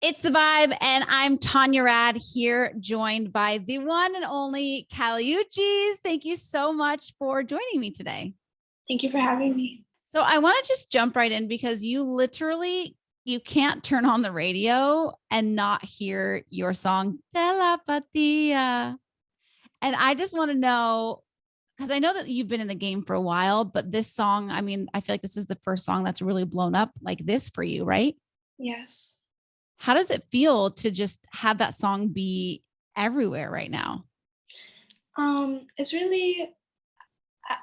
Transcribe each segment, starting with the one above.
It's the vibe, and I'm Tanya Rad here, joined by the one and only Uchis. Thank you so much for joining me today. Thank you for having me. So I want to just jump right in because you can't turn on the radio and not hear your song Telepatía. And I just want to know, because I know that you've been in the game for a while, but this song, I mean, I feel like this is the first song that's really blown up like this for you, right? Yes. How does it feel to just have that song be everywhere right now? It's really,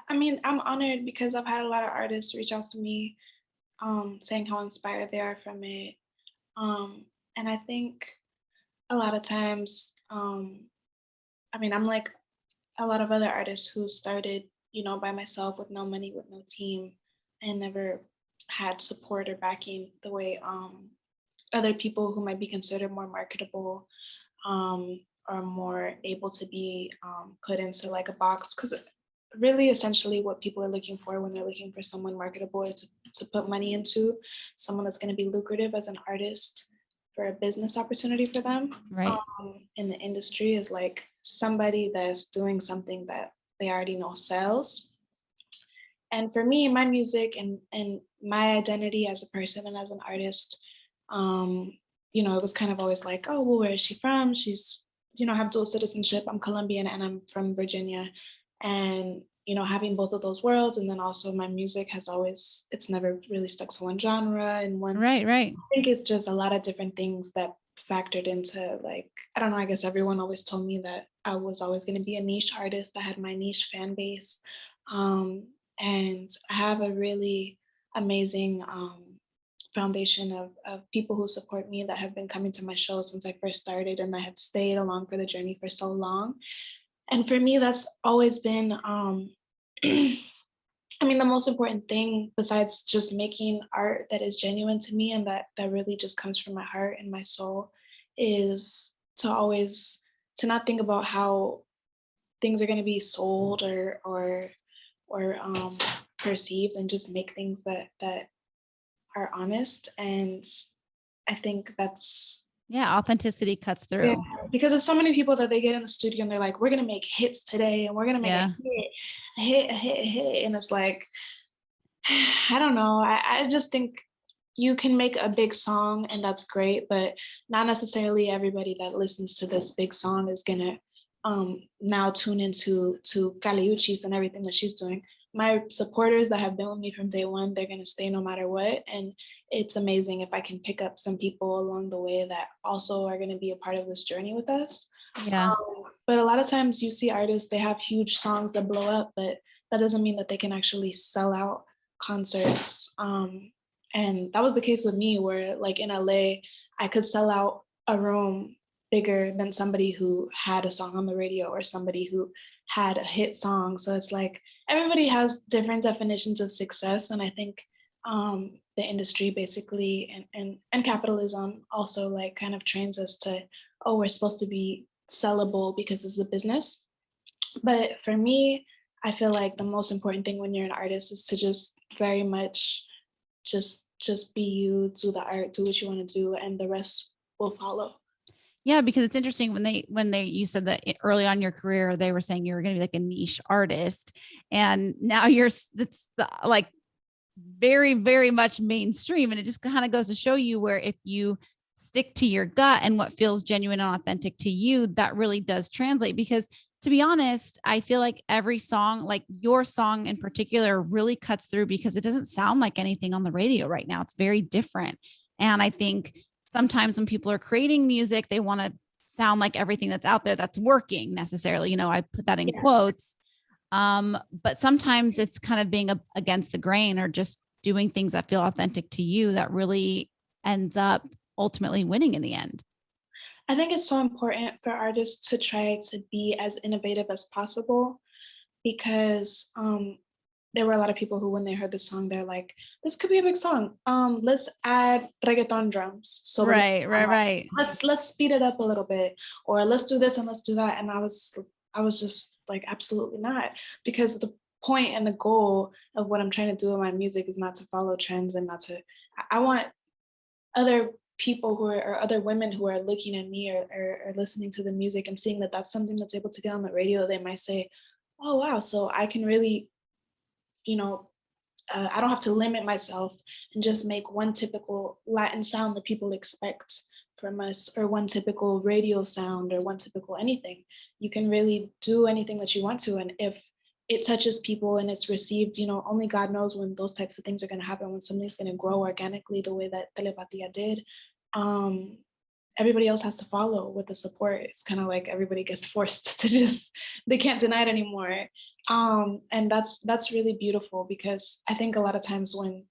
I mean, I'm honored because I've had a lot of artists reach out to me, saying how inspired they are from it. And I think a lot of times, I mean, I'm like a lot of other artists who started, by myself with no money, with no team, and never had support or backing the way other people who might be considered more marketable are more able to be put into like a box. Because really, essentially, what people are looking for when they're looking for someone marketable is to put money into, someone that's going to be lucrative as an artist for a business opportunity for them. Right. In the industry is like somebody that's doing something that they already know sells. And for me, my music and my identity as a person and as an artist, it was kind of always like, oh, well, where is she from? She's, have dual citizenship. I'm Colombian and I'm from Virginia. And, having both of those worlds. And then also my music it's never really stuck to one genre and one. Right. I think it's just a lot of different things that factored into, like, I don't know, I guess everyone always told me that I was always going to be a niche artist. I had my niche fan base. And I have a really amazing foundation of people who support me that have been coming to my shows since I first started and that have stayed along for the journey for so long. And for me, that's always been, I mean, the most important thing besides just making art that is genuine to me and that really just comes from my heart and my soul is to not think about how things are going to be sold or perceived, and just make things that are honest. And I think that's authenticity cuts through. Yeah, because there's so many people that they get in the studio and they're like, we're gonna make hits today and we're gonna make a hit, and it's like, I don't know. I just think you can make a big song and that's great, but not necessarily everybody that listens to this big song is gonna now tune into Uchis and everything that she's doing. My supporters that have been with me from day one, they're gonna stay no matter what. And it's amazing if I can pick up some people along the way that also are gonna be a part of this journey with us. Yeah. But a lot of times you see artists, they have huge songs that blow up, but that doesn't mean that they can actually sell out concerts. And that was the case with me, where like in LA, I could sell out a room bigger than somebody who had a song on the radio or somebody who had a hit song. So it's like everybody has different definitions of success. And I think the industry basically and capitalism also like kind of trains us to, oh, we're supposed to be sellable because it's a business. But for me, I feel like the most important thing when you're an artist is to just very much just be you, do the art, do what you want to do, and the rest will follow. Yeah, because it's interesting when you said that early on in your career, they were saying you were going to be like a niche artist, and now like very, very much mainstream. And it just kind of goes to show you where if you stick to your gut and what feels genuine and authentic to you, that really does translate. Because to be honest, I feel like every song, like your song in particular, really cuts through because it doesn't sound like anything on the radio right now. It's very different. And I think sometimes when people are creating music, they want to sound like everything that's out there that's working necessarily. I put that in quotes. But sometimes it's kind of being against the grain or just doing things that feel authentic to you that really ends up ultimately winning in the end. I think it's so important for artists to try to be as innovative as possible, because there were a lot of people who, when they heard the song, they're like, this could be a big song. Let's add reggaeton drums. So right. Let's speed it up a little bit, or let's do this and let's do that. And I was just like, absolutely not, because the point and the goal of what I'm trying to do in my music is not to follow trends and not to, I want other people who are, or other women who are looking at me or listening to the music and seeing that that's something that's able to get on the radio, they might say, oh wow, so I can really, you know, I don't have to limit myself and just make one typical Latin sound that people expect from us, or one typical radio sound, or one typical anything. You can really do anything that you want to. And if it touches people and it's received, you know, only God knows when those types of things are going to happen, when something's going to grow organically the way that Telepatía did. Um, Everybody else has to follow with the support. It's kind of like everybody gets forced to just, they can't deny it anymore. And that's really beautiful, because I think a lot of times when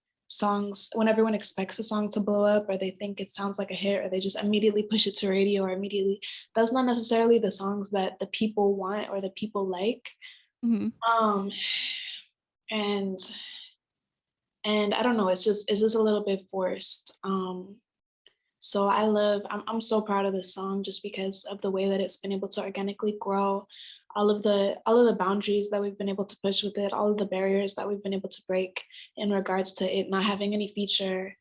everyone expects a song to blow up, or they think it sounds like a hit, or they just immediately push it to radio, or immediately, that's not necessarily the songs that the people want or the people like. Mm-hmm. Um, and I don't know, it's just a little bit forced. So I'm so proud of this song, just because of the way that it's been able to organically grow, all of the boundaries that we've been able to push with it, all of the barriers that we've been able to break in regards to it not having any feature,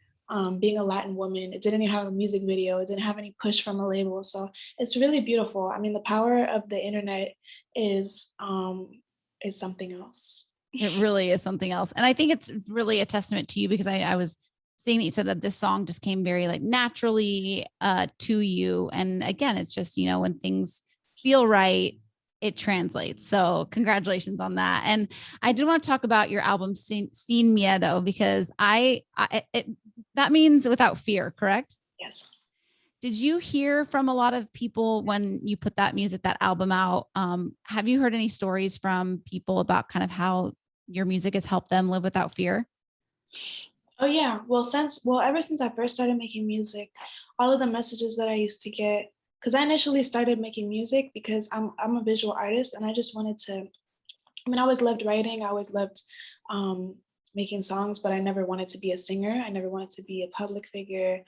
being a Latin woman. It didn't even have a music video. It didn't have any push from a label. So it's really beautiful. I mean, the power of the internet is something else. It really is something else. And I think it's really a testament to you, because I was seeing that you said that this song just came very like naturally to you. And again, it's just, you know, when things feel right, it translates. So congratulations on that. And I do want to talk about your album Sin Miedo, because that means without fear, correct? Yes. Did you hear from a lot of people when you put that album out? Have you heard any stories from people about kind of how your music has helped them live without fear? Oh yeah. Ever since I first started making music, all of the messages that I used to get, because I initially started making music because I'm a visual artist, and I just wanted to. I mean, I always loved writing. I always loved making songs, but I never wanted to be a singer. I never wanted to be a public figure.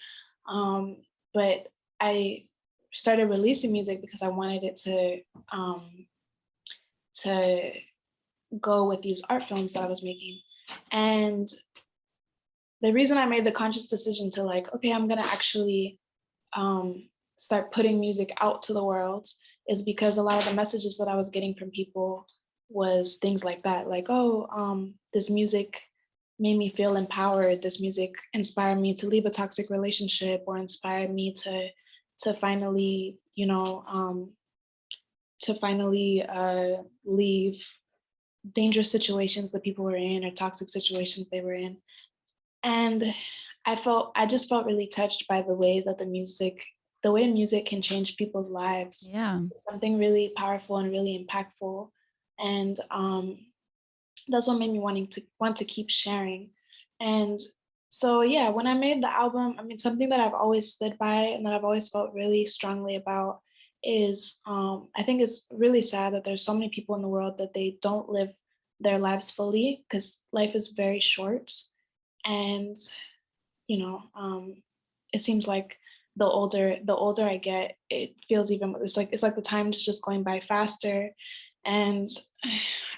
But I started releasing music because I wanted it to go with these art films that I was making. And the reason I made the conscious decision to like, okay, I'm gonna actually start putting music out to the world is because a lot of the messages that I was getting from people was things like that, like, oh, this music made me feel empowered. This music inspired me to leave a toxic relationship, or inspired me to finally, leave dangerous situations that people were in, or toxic situations they were in. And I just felt really touched by the way music can change people's lives. Yeah. It's something really powerful and really impactful. And that's what made me want to keep sharing. And so yeah, when I made the album, I mean, something that I've always stood by and that I've always felt really strongly about is I think it's really sad that there's so many people in the world that they don't live their lives fully, because life is very short. And it seems like the older I get, it feels even, it's like the time is just going by faster. And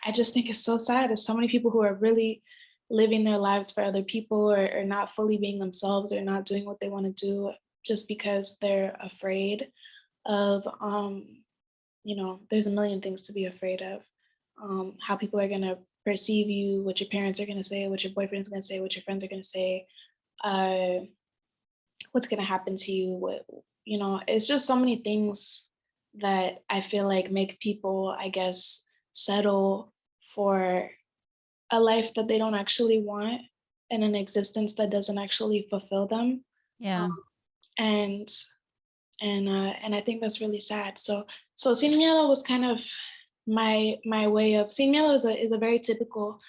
I just think it's so sad. There's so many people who are really living their lives for other people, or not fully being themselves, or not doing what they want to do, just because they're afraid of there's a million things to be afraid of. How people are going to perceive you, what your parents are going to say, what your boyfriend's going to say, what your friends are going to say, uh, what's going to happen to you. It's just so many things that I feel like make people, I guess, settle for a life that they don't actually want, and an existence that doesn't actually fulfill them. Yeah. And and I think that's really sad. So Sin Miedo was kind of my way of. Sin Miedo is a very typical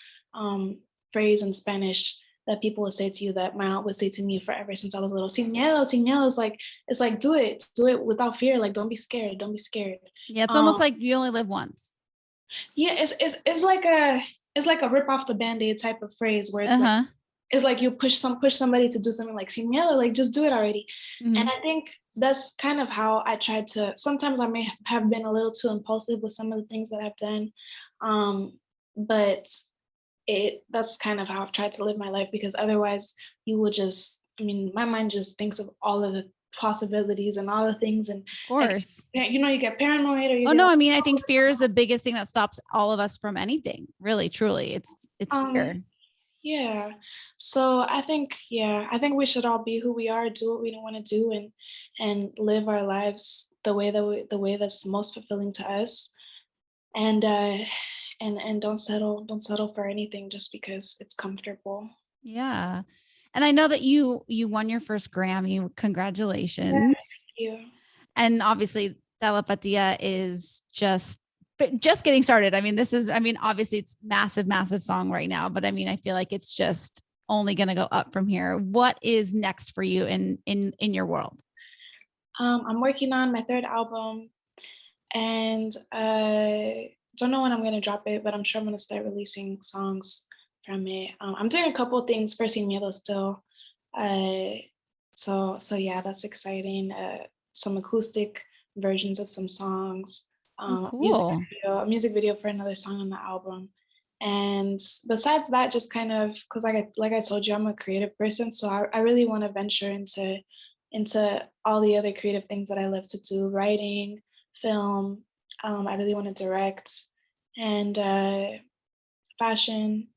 phrase in Spanish that people would say to you, that my aunt would say to me forever since I was little. Sin miedo is like, it's like, do it without fear. Like, don't be scared. Don't be scared. Yeah. It's almost like you only live once. Yeah, it's like a rip off the Band-Aid type of phrase, where it's like you push somebody to do something, like sin miedo, like just do it already. Mm-hmm. And I think that's kind of how I tried to. Sometimes I may have been a little too impulsive with some of the things that I've done, but that's kind of how I've tried to live my life, because otherwise you will just I mean, my mind just thinks of all of the possibilities and all the things, and Of like, course. you know, you get paranoid or you Oh get no, like, I mean, I think fear is the biggest thing that stops all of us from anything. Really, truly. It's um, fear. yeah. So I think we should all be who we are, do what we don't want to do, and live our lives the way that's most fulfilling to us, and don't settle for anything just because it's comfortable. Yeah. And I know that you won your first Grammy. Yeah, Congratulations. thank you. And obviously Telepatia is just getting started. I mean, obviously it's massive, massive song right now, but I mean, I feel like it's just only going to go up from here. What is next for you in your world? I'm working on my third album, and I don't know when I'm gonna drop it, but I'm sure I'm gonna start releasing songs from it. I'm doing a couple things for Sin Miedo still. Uh, so yeah, that's exciting. Some acoustic versions of some songs. Oh, Um, cool. a music video for another song on the album. And besides that, just kind of because like I told you, I'm a creative person, so I really want to venture into all the other creative things that I love to do, writing, film. I really want to direct, and fashion.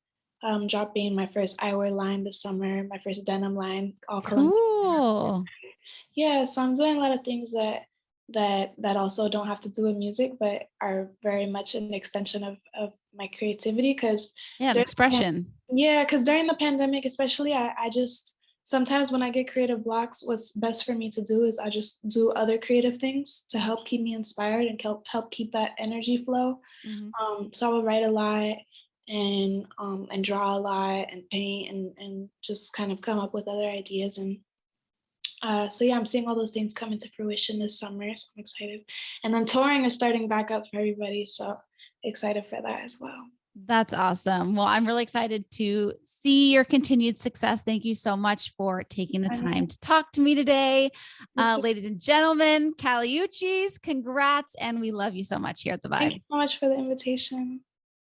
Dropping my first eyewear line this summer, my first denim line, all Colombian. Cool. Yeah, so I'm doing a lot of things that also don't have to do with music, but are very much an extension of my creativity. Because Yeah, an expression. yeah, because during the pandemic, especially, I just sometimes when I get creative blocks, what's best for me to do is I just do other creative things to help keep me inspired and help keep that energy flow. Mhm. So I would write a lot and draw a lot and paint and just kind of come up with other ideas. And so yeah, I'm seeing all those things come into fruition this summer. So I'm excited. And then touring is starting back up for everybody. So excited for that as well. That's awesome. Well, I'm really excited to see your continued success. Thank you so much for taking the I know. time to talk to me today. You too. Ladies and gentlemen, Uchis, congrats. And we love you so much here at The Thank Vibe. you so much for the invitation.